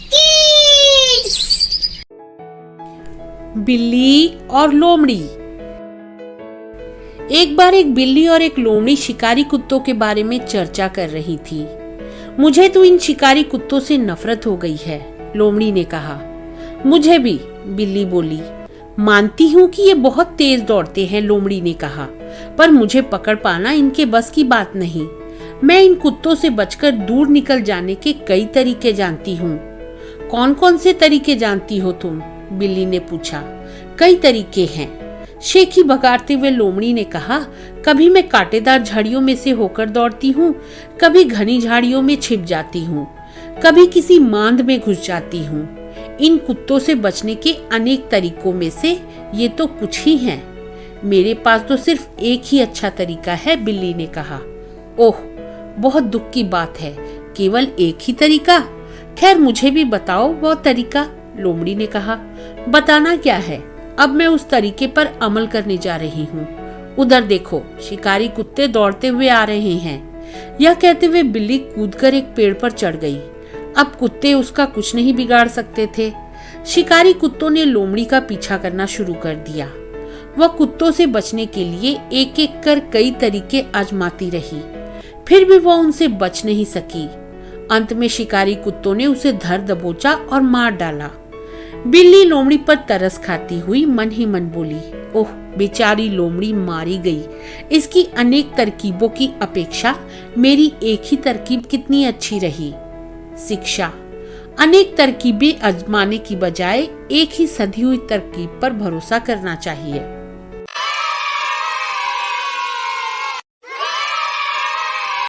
Kids. बिल्ली और लोमड़ी। एक बार एक बिल्ली और एक लोमड़ी शिकारी कुत्तों के बारे में चर्चा कर रही थी। मुझे तो इन शिकारी कुत्तों से नफरत हो गई है, लोमड़ी ने कहा। मुझे भी, बिल्ली बोली। मानती हूँ कि ये बहुत तेज दौड़ते हैं, लोमड़ी ने कहा, पर मुझे पकड़ पाना इनके बस की बात नहीं। मैं इन कुत्तों से बचकर दूर निकल जाने के कई तरीके जानती हूँ। कौन कौन से तरीके जानती हो तुम? बिल्ली ने पूछा। कई तरीके हैं, शेखी भगाड़ते हुए लोमड़ी ने कहा। कभी मैं कांटेदार झाड़ियों में से होकर दौड़ती हूँ, कभी घनी झाड़ियों में छिप जाती हूँ, कभी किसी मांद में घुस जाती हूँ। इन कुत्तों से बचने के अनेक तरीकों में से ये तो कुछ ही हैं। मेरे पास तो सिर्फ एक ही अच्छा तरीका है, बिल्ली ने कहा। ओह, बहुत दुख की बात है, केवल एक ही तरीका? खैर मुझे भी बताओ वो तरीका, लोमड़ी ने कहा। बताना क्या है, अब मैं उस तरीके पर अमल करने जा रही हूँ। उधर देखो, शिकारी कुत्ते दौड़ते हुए आ रहे हैं। यह कहते हुए बिल्ली कूदकर एक पेड़ पर चढ़ गई। अब कुत्ते उसका कुछ नहीं बिगाड़ सकते थे। शिकारी कुत्तों ने लोमड़ी का पीछा करना शुरू कर दिया। वह कुत्तों से बचने के लिए एक एक कर कई तरीके आजमाती रही, फिर भी वह उनसे बच नहीं सकी। अंत में शिकारी कुत्तों ने उसे धर दबोचा और मार डाला। बिल्ली लोमड़ी पर तरस खाती हुई मन ही मन बोली, ओह बेचारी लोमड़ी मारी गई। इसकी अनेक तरकीबों की अपेक्षा मेरी एक ही तरकीब कितनी अच्छी रही। शिक्षा। अनेक तरकीबें आजमाने की बजाय एक ही सधी हुई तरकीब पर भरोसा करना चाहिए।